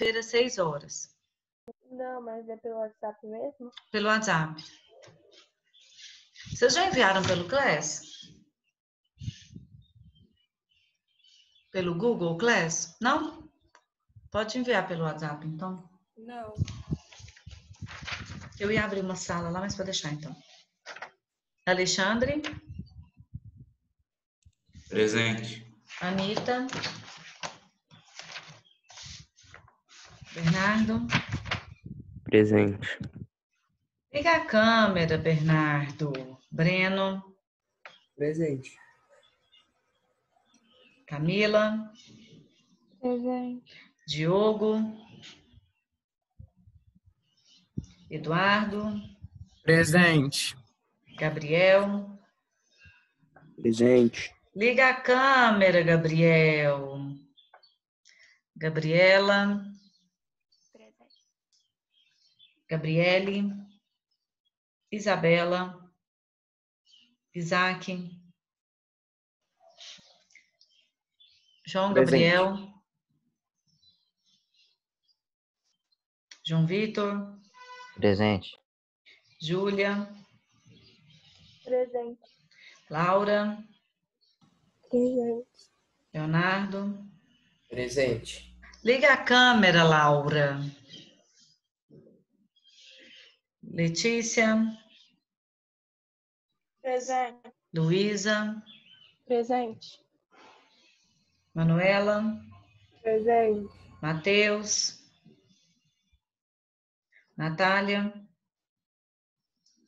Feira, 6 horas. Não, mas é pelo WhatsApp mesmo? Pelo WhatsApp. Vocês já enviaram pelo Class? Pelo Google Class? Não? Pode enviar pelo WhatsApp, então. Não. Eu ia abrir uma sala lá, mas vou deixar, então. Alexandre? Presente. Anita? Bernardo? Presente. Liga a câmera, Bernardo. Breno? Presente. Camila? Presente. Diogo? Eduardo? Presente. Gabriel? Presente. Liga a câmera, Gabriel. Gabriela? Presente. Gabriele? Isabela? Isaac? João Presente. Gabriel? João Vitor? Presente. Júlia? Presente. Laura? Presente. Leonardo? Presente. Liga a câmera, Laura. Letícia? Presente. Luísa? Presente. Manuela? Presente. Matheus? Natália?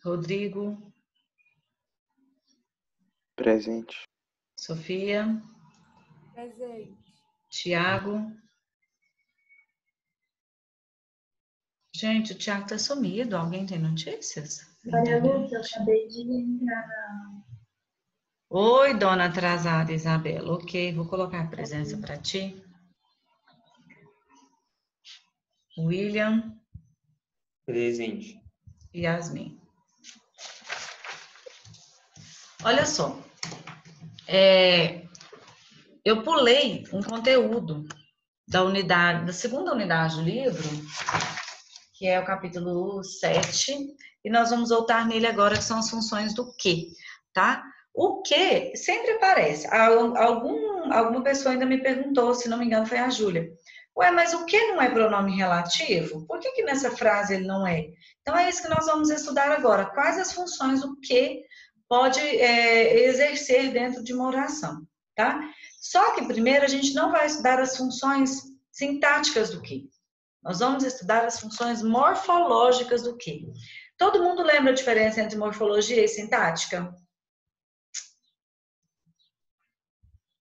Rodrigo? Presente. Sofia? Presente. Tiago? Gente, o Tiago tá sumido. Alguém tem notícias? Maria Lúcia, eu acabei de entrar na... Oi, dona atrasada Isabela. Ok, vou colocar a presença para ti. William Presente. e Yasmin. Olha só. Eu pulei um conteúdo da segunda unidade do livro, que é o capítulo 7, e nós vamos voltar nele agora, que são as funções do que, tá? O que sempre aparece. Alguma pessoa ainda me perguntou, se não me engano foi a Júlia. Ué, mas o que não é pronome relativo? Por que nessa frase ele não é? Então é isso que nós vamos estudar agora. Quais as funções do que pode exercer dentro de uma oração, tá? Só que primeiro a gente não vai estudar as funções sintáticas do que. Nós vamos estudar as funções morfológicas do que. Todo mundo lembra a diferença entre morfologia e sintática?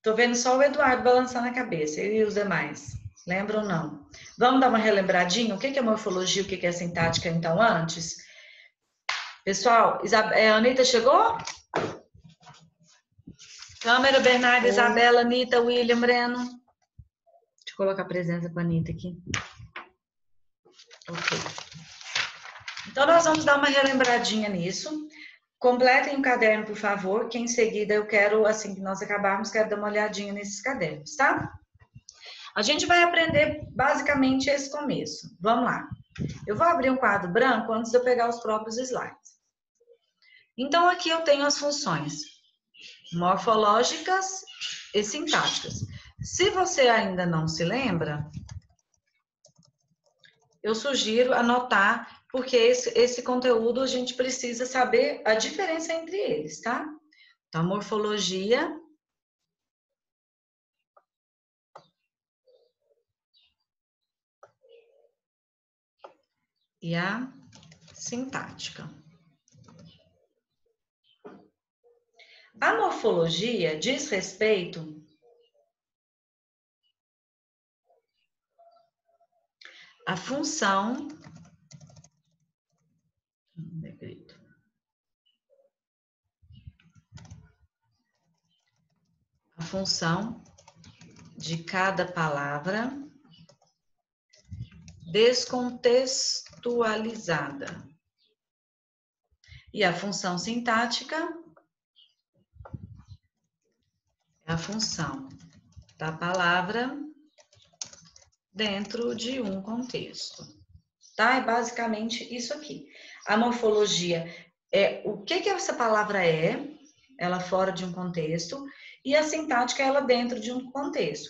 Tô vendo só o Eduardo balançando a cabeça, e os demais. Lembram ou não? Vamos dar uma relembradinha? O que é morfologia, o que é sintática, então, antes? Pessoal, a Anitta chegou? Câmera, Bernardo, Isabela, Anitta, William, Breno. Deixa eu colocar a presença com a Anitta aqui. Ok. Então, nós vamos dar uma relembradinha nisso. Completem o caderno, por favor, que em seguida eu quero, assim que nós acabarmos, quero dar uma olhadinha nesses cadernos, tá? A gente vai aprender basicamente esse começo. Vamos lá. Eu vou abrir um quadro branco antes de eu pegar os próprios slides. Então, aqui eu tenho as funções morfológicas e sintáticas. Se você ainda não se lembra, eu sugiro anotar, porque esse conteúdo a gente precisa saber a diferença entre eles, tá? Então, a morfologia e a sintática. A morfologia diz respeito à função de cada palavra descontextualizada. E a função sintática é a função da palavra dentro de um contexto. Tá? É basicamente isso aqui. A morfologia é o que essa palavra é, ela fora de um contexto, e a sintática é ela dentro de um contexto.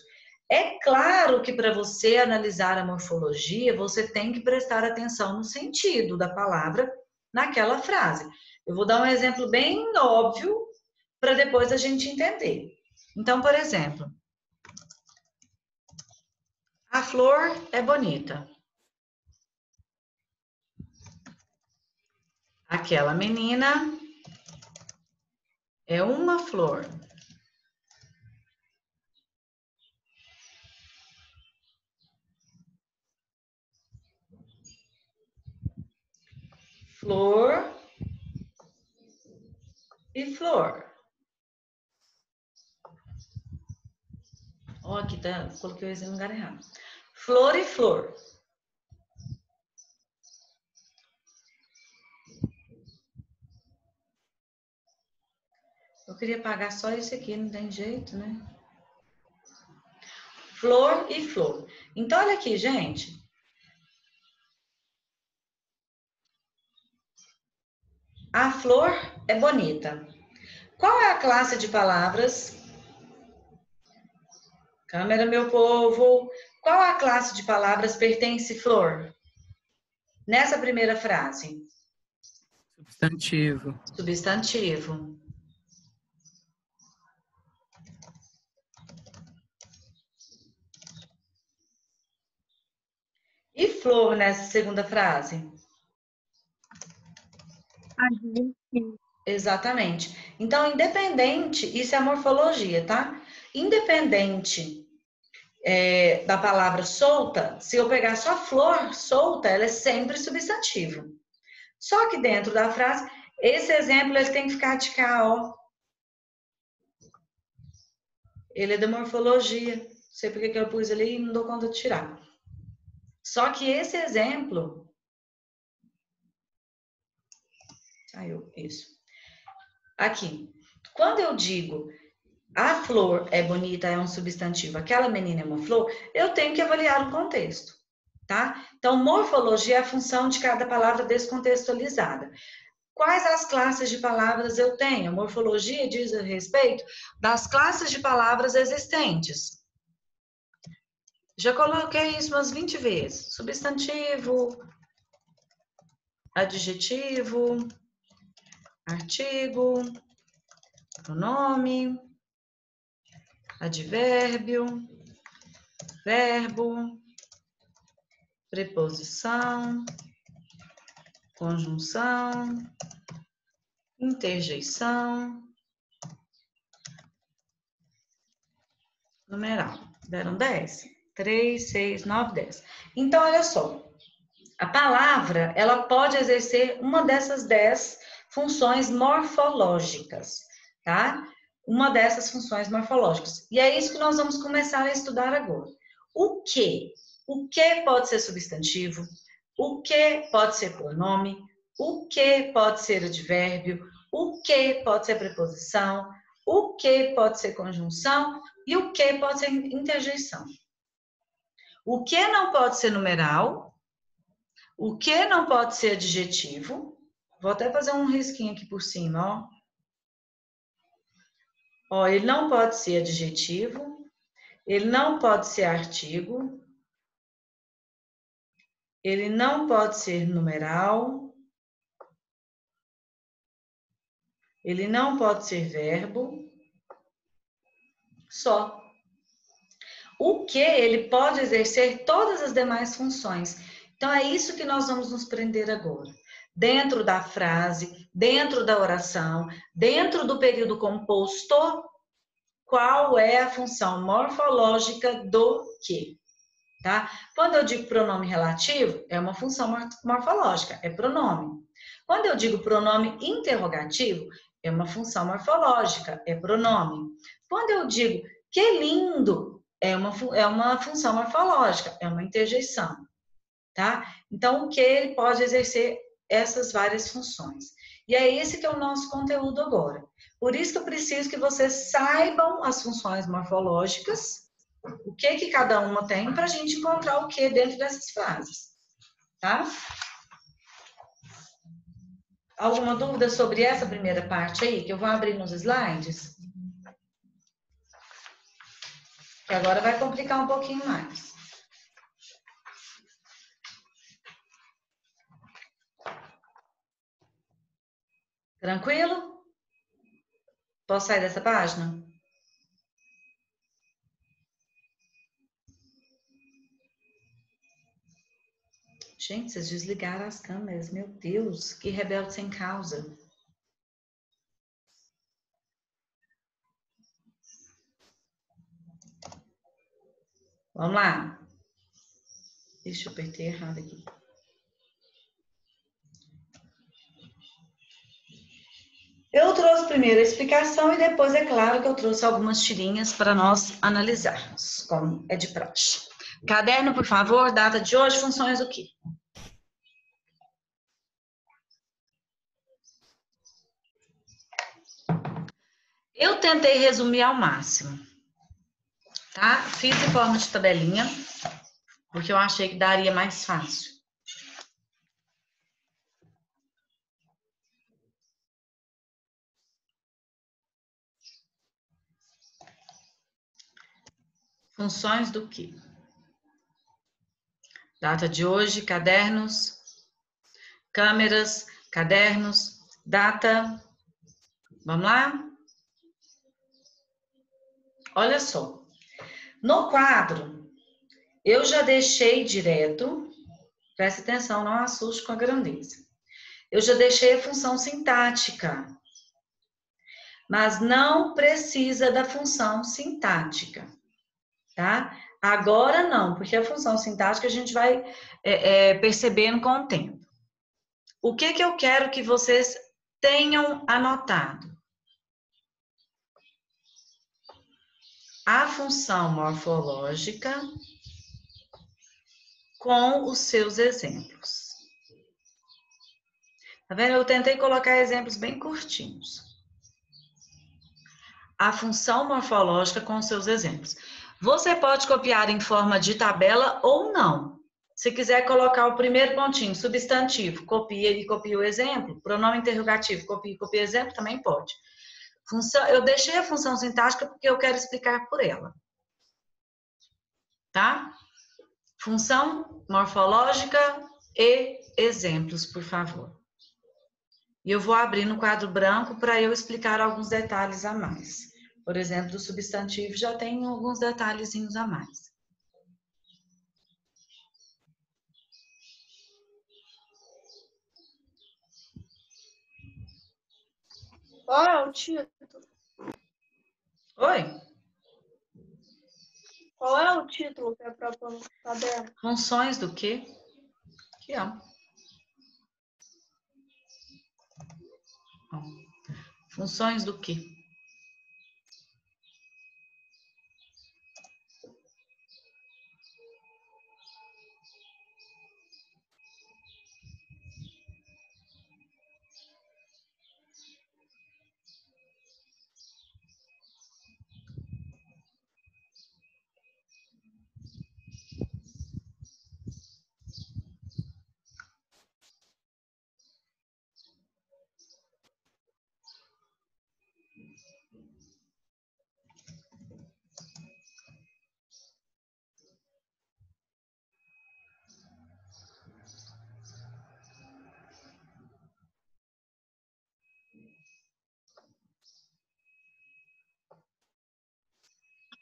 É claro que para você analisar a morfologia, você tem que prestar atenção no sentido da palavra naquela frase. Eu vou dar um exemplo bem óbvio para depois a gente entender. Então, por exemplo, a flor é bonita. Aquela menina é uma flor. Flor e flor. Ó, aqui tá, coloquei o exemplo no lugar errado. Flor e flor. Eu queria pagar só esse aqui, não tem jeito, né? Flor e flor. Então, olha aqui, gente. A flor é bonita. Qual é a classe de palavras? Câmera, meu povo. Qual a classe de palavras pertence flor? Nessa primeira frase. Substantivo. Substantivo. E flor nessa segunda frase? Adjetivo. Exatamente. Então, independente, isso é a morfologia, tá? Independente da palavra solta, se eu pegar só flor solta, ela é sempre substantivo. Só que dentro da frase, esse exemplo ele tem que ficar de cá, ó. Ele é da morfologia. Não sei porque que eu pus ali e não dou conta de tirar. Só que esse exemplo... Saiu, isso. Aqui. Quando eu digo a flor é bonita, é um substantivo, aquela menina é uma flor, eu tenho que avaliar o contexto, tá? Então, morfologia é a função de cada palavra descontextualizada. Quais as classes de palavras eu tenho? A morfologia diz a respeito das classes de palavras existentes. Já coloquei isso umas 20 vezes. Substantivo, adjetivo, artigo, pronome, advérbio, verbo, preposição, conjunção, interjeição, numeral. Deram 10? 3, 6, 9, 10. Então, olha só. A palavra, ela pode exercer uma dessas 10 funções morfológicas, tá? Uma dessas funções morfológicas. E é isso que nós vamos começar a estudar agora. O que? O que pode ser substantivo? O que pode ser pronome? O que pode ser advérbio? O que pode ser preposição? O que pode ser conjunção? E o que pode ser interjeição? O que não pode ser numeral? O que não pode ser adjetivo? Vou até fazer um risquinho aqui por cima, ó. Ó, ele não pode ser adjetivo, ele não pode ser artigo, ele não pode ser numeral, ele não pode ser verbo, só. O que ele pode exercer todas as demais funções. Então, é isso que nós vamos nos prender agora. Dentro da frase, dentro da oração, dentro do período composto, qual é a função morfológica do que? Tá? Quando eu digo pronome relativo, é uma função morfológica, é pronome. Quando eu digo pronome interrogativo, é uma função morfológica, é pronome. Quando eu digo que lindo, é uma função morfológica, é uma interjeição. Tá? Então, o que ele pode exercer essas várias funções. E é esse que é o nosso conteúdo agora. Por isso que eu preciso que vocês saibam as funções morfológicas, o que cada uma tem para a gente encontrar o que dentro dessas frases, tá? Alguma dúvida sobre essa primeira parte aí, que eu vou abrir nos slides? Que agora vai complicar um pouquinho mais. Tranquilo? Posso sair dessa página? Gente, vocês desligaram as câmeras. Meu Deus, que rebelde sem causa. Vamos lá. Deixa eu apertar errado aqui. Eu trouxe primeiro a explicação e depois, é claro, que eu trouxe algumas tirinhas para nós analisarmos, como é de praxe. Caderno, por favor, data de hoje, funções o quê? Eu tentei resumir ao máximo, tá? Fiz em forma de tabelinha, porque eu achei que daria mais fácil. Funções do quê? Data de hoje, cadernos, câmeras, cadernos, data. Vamos lá? Olha só. No quadro, eu já deixei direto, presta atenção, não assuste com a grandeza. Eu já deixei a função sintática, mas não precisa da função sintática, tá? Agora não, porque a função sintática a gente vai percebendo com o tempo. O que eu quero que vocês tenham anotado? A função morfológica com os seus exemplos. Tá vendo? Eu tentei colocar exemplos bem curtinhos. A função morfológica com os seus exemplos. Você pode copiar em forma de tabela ou não. Se quiser colocar o primeiro pontinho, substantivo, copia e copia o exemplo. Pronome interrogativo, copia e copia o exemplo, também pode. Eu deixei a função sintática porque eu quero explicar por ela. Tá? Função morfológica e exemplos, por favor. E eu vou abrir no quadro branco para eu explicar alguns detalhes a mais. Por exemplo, do substantivo já tem alguns detalhezinhos a mais. Qual é o título? Oi? Qual é o título que é proposto no caderno? Funções do quê? Aqui, ó. Funções do quê?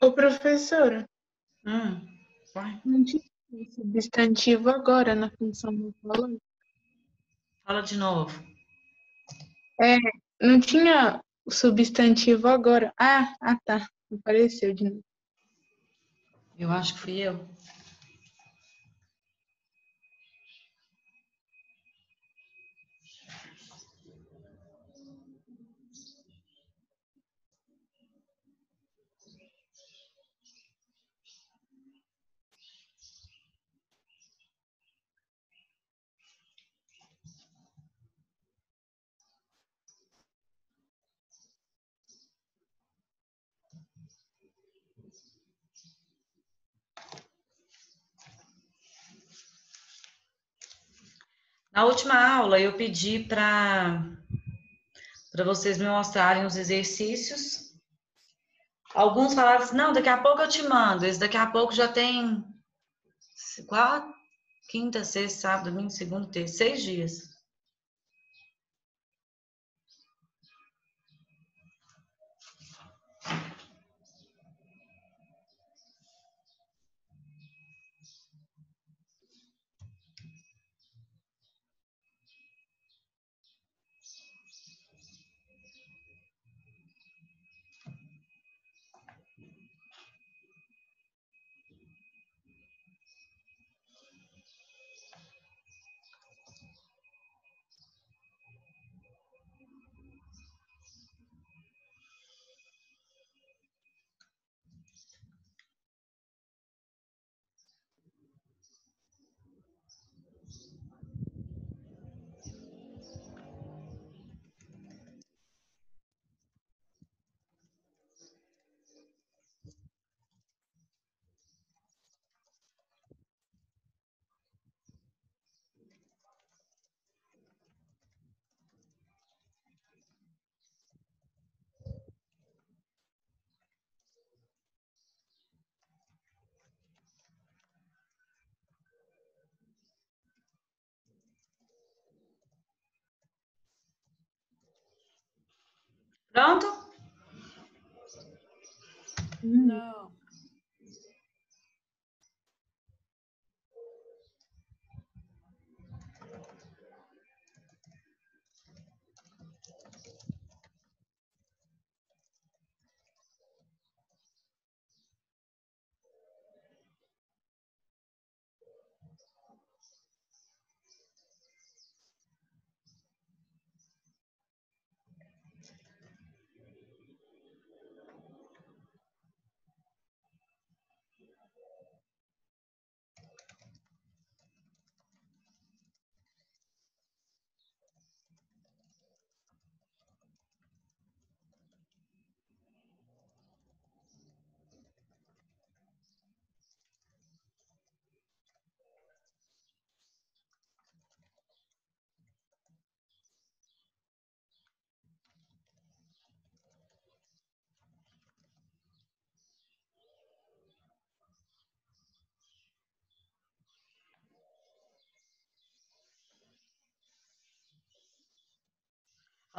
Ô, professora, Vai. não tinha substantivo agora na função morfológica? Fala de novo. É, não tinha o substantivo agora. Tá. Apareceu de novo. Eu acho que fui eu. Na última aula eu pedi para vocês me mostrarem os exercícios. Alguns falaram assim, não, daqui a pouco eu te mando. Esse daqui a pouco já tem quatro, quinta, sexta, sábado, domingo, segunda, terça, 6 dias. Pronto? Não.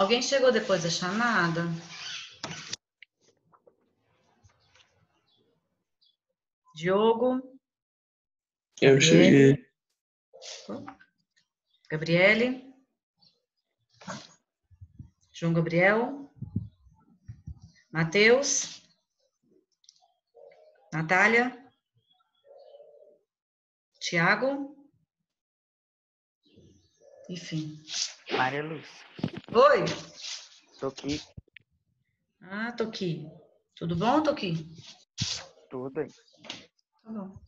Alguém chegou depois da chamada? Diogo? Eu Gabriele? cheguei. Gabriele? João Gabriel? Matheus? Natália? Tiago? Enfim. Maria Luz, Oi? tô aqui, Ah, Toqui. Tudo bom, Toqui? tudo aí. Tá bom.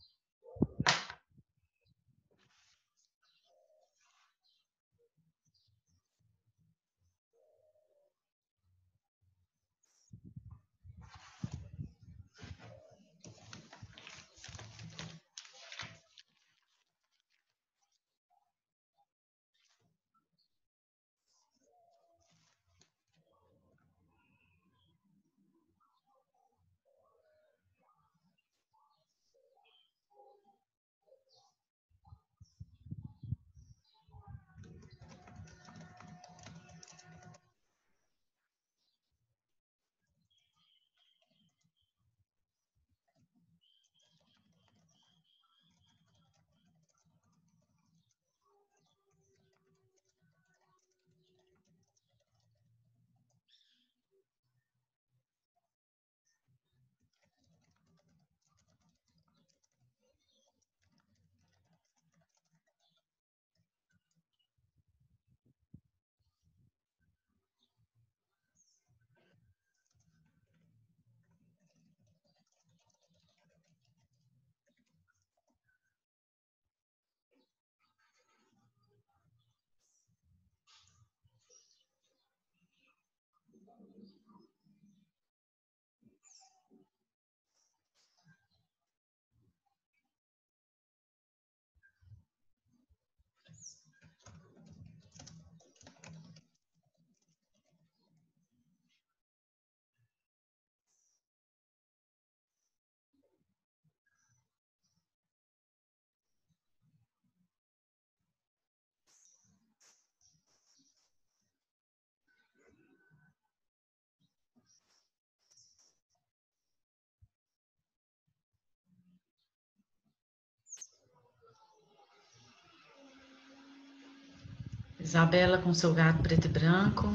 Isabela com seu gato preto e branco.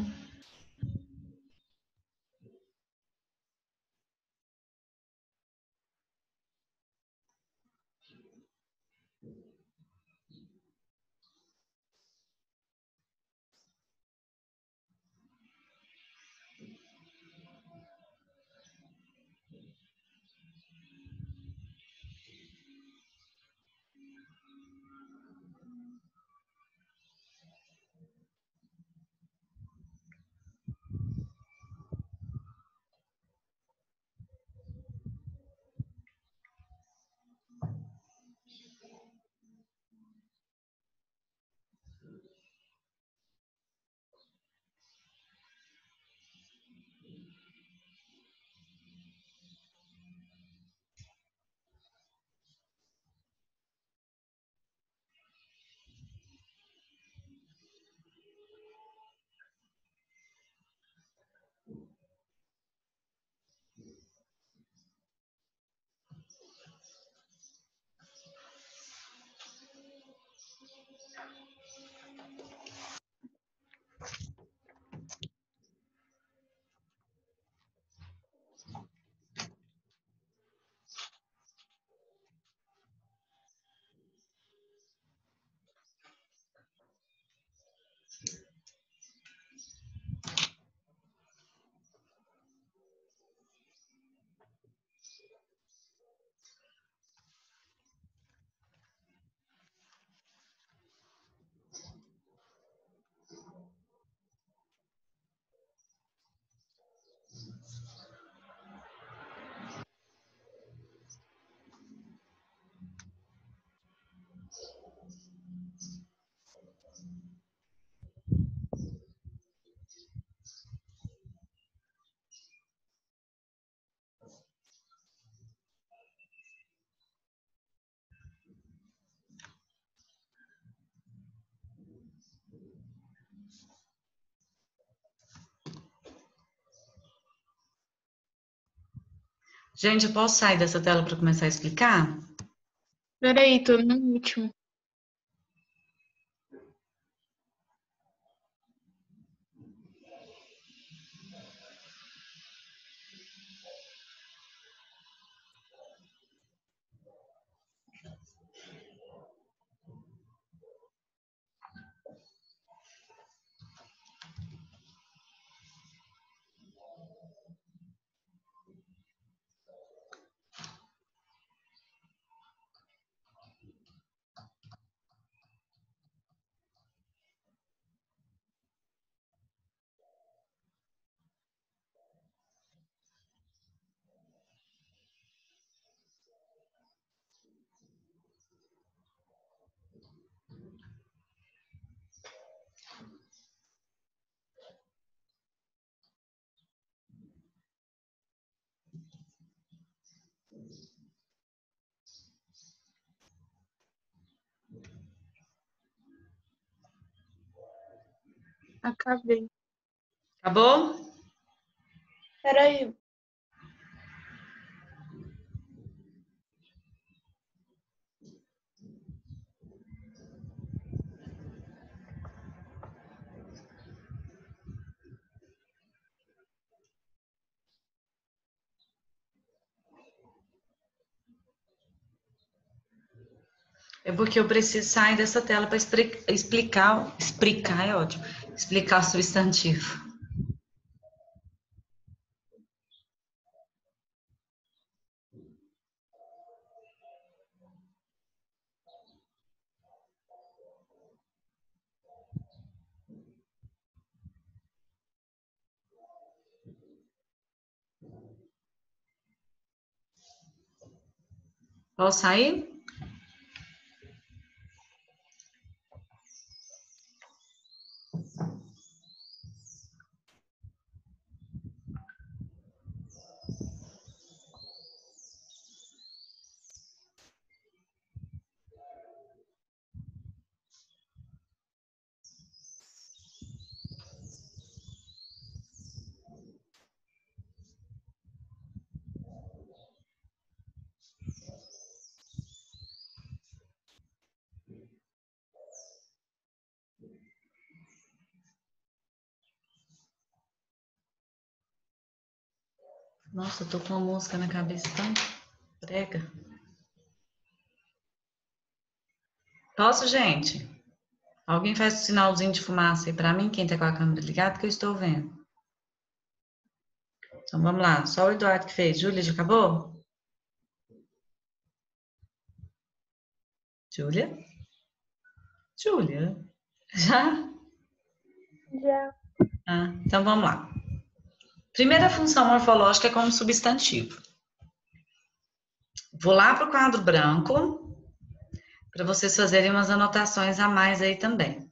Gente, eu posso sair dessa tela para começar a explicar? Peraí, tô no último. Acabei. Acabou? Peraí. É porque eu preciso sair dessa tela para explicar é ótimo, explicar o substantivo. Posso sair? Nossa, eu tô com uma música na cabeça tão brega. Posso, gente? Alguém faz um sinalzinho de fumaça aí pra mim, quem tá com a câmera ligada, que eu estou vendo. Então vamos lá, só o Eduardo que fez. Júlia, já acabou? Júlia? Júlia? Já? Já. Ah, então vamos lá. Primeira função morfológica é como substantivo. Vou lá para o quadro branco, para vocês fazerem umas anotações a mais aí também.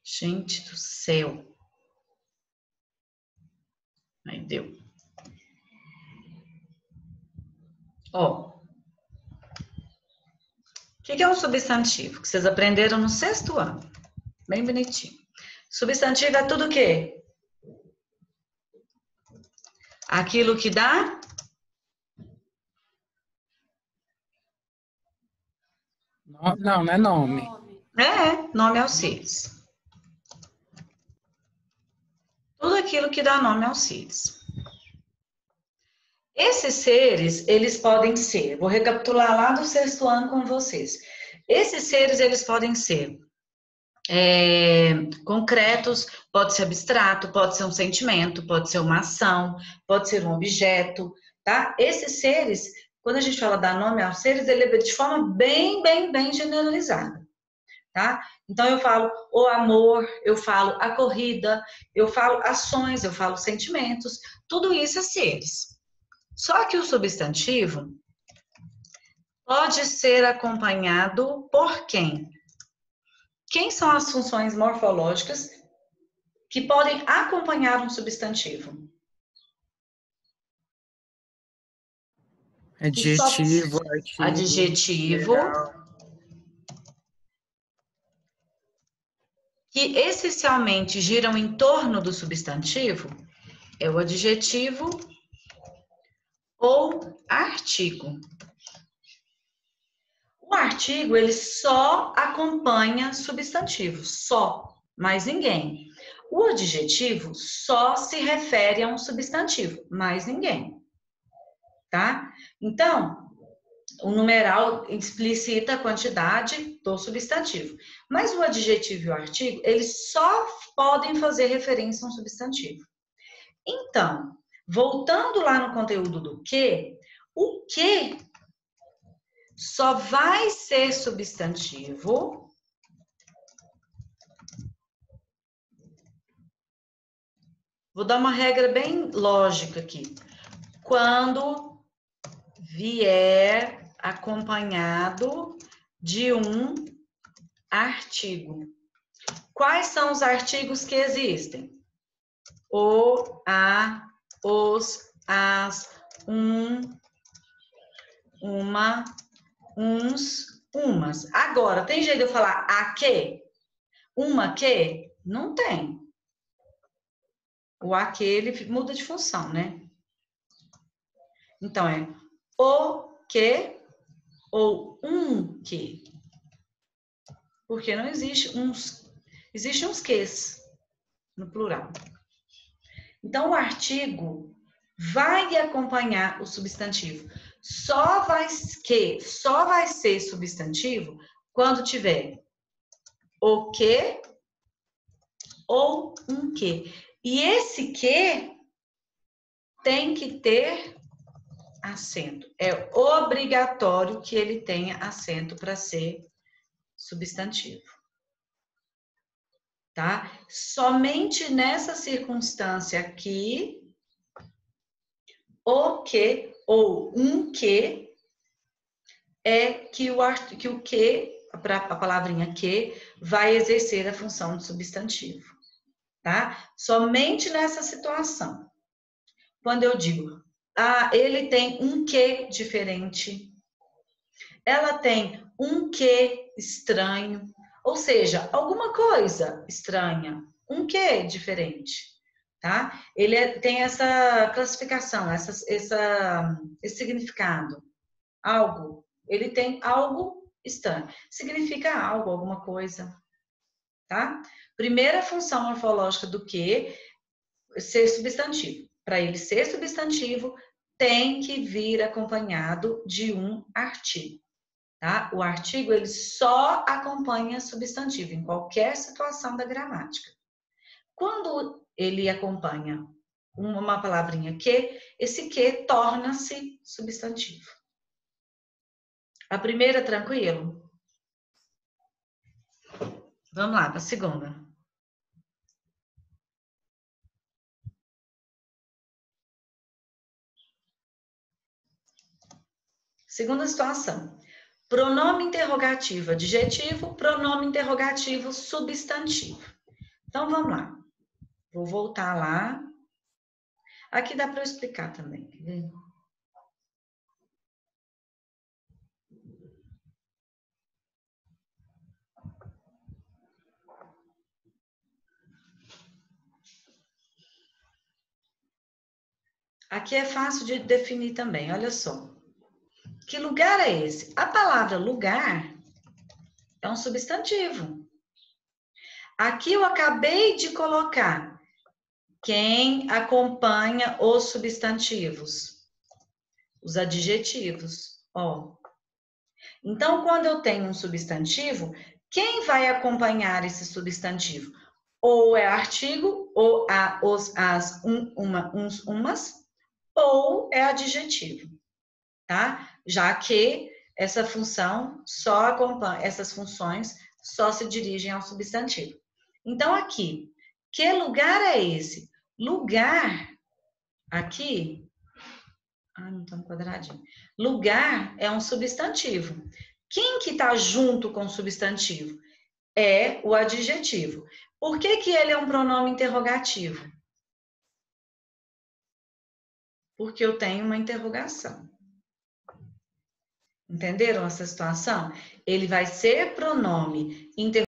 Gente do céu. Aí deu. Ó. O que é um substantivo? Que vocês aprenderam no 6º ano. Bem bonitinho. Substantivo é tudo o quê? Aquilo que dá? Não, não é nome. Nome aos seres. Tudo aquilo que dá nome aos seres. Esses seres, eles podem ser, vou recapitular lá do 6º ano com vocês. Esses seres, eles podem ser concretos, pode ser abstrato, pode ser um sentimento, pode ser uma ação, pode ser um objeto, tá? Esses seres, quando a gente fala dar nome aos seres, ele é de forma bem generalizada, tá? Então eu falo o amor, eu falo a corrida, eu falo ações, eu falo sentimentos, tudo isso é seres. Só que o substantivo pode ser acompanhado por quem? Quem são as funções morfológicas que podem acompanhar um substantivo? Adjetivo, artigo. Adjetivo. Geral. Que essencialmente giram em torno do substantivo é o adjetivo ou artigo. O artigo, ele só acompanha substantivo, só, mais ninguém. O adjetivo só se refere a um substantivo, mais ninguém. Tá? Então, o numeral explicita a quantidade do substantivo. Mas o adjetivo e o artigo, eles só podem fazer referência a um substantivo. Então, voltando lá no conteúdo do que, o que só vai ser substantivo vou dar uma regra bem lógica aqui. Quando vier acompanhado de um artigo. Quais são os artigos que existem? O, a, os, as, uma, uns, umas. Agora, tem jeito de eu falar a que? Uma que? Não tem. O a que, ele muda de função, né? Então, é o que ou um que. Porque não existe uns... Existem uns quês no plural. Então, o artigo vai acompanhar o substantivo. Só vai ser substantivo quando tiver o que ou um que. E esse que tem que ter acento. É obrigatório que ele tenha acento para ser substantivo. Tá? Somente nessa circunstância aqui, o que ou um que é que o que, a palavrinha que, vai exercer a função de substantivo. Tá? Somente nessa situação. Quando eu digo, ele tem um que diferente, ela tem um que estranho, ou seja, alguma coisa estranha, um que diferente, tá? Ele tem essa classificação, esse significado, algo, ele tem algo estranho, significa algo, alguma coisa, tá? Primeira função morfológica do que? Ser substantivo. Para ele ser substantivo, tem que vir acompanhado de um artigo, tá? O artigo, ele só acompanha substantivo em qualquer situação da gramática. Quando ele acompanha uma palavrinha que, esse que torna-se substantivo. A primeira, tranquilo? Vamos lá, para a segunda. Segunda situação. Pronome interrogativo adjetivo, pronome interrogativo substantivo. Então, vamos lá. Vou voltar lá. Aqui dá para eu explicar também, quer ver? Aqui é fácil de definir também, olha só. Que lugar é esse? A palavra lugar é um substantivo. Aqui eu acabei de colocar quem acompanha os substantivos, os adjetivos, ó. Então, quando eu tenho um substantivo, quem vai acompanhar esse substantivo? Ou é artigo, ou umas, ou é adjetivo, tá? Já que essa função só acompanha, essas funções só se dirigem ao substantivo. Então, aqui, que lugar é esse? Lugar, aqui, não tá no quadradinho. Lugar é um substantivo. Quem que tá junto com o substantivo? É o adjetivo. Por que que ele é um pronome interrogativo? Porque eu tenho uma interrogação. Entenderam essa situação? Ele vai ser pronome interrogativo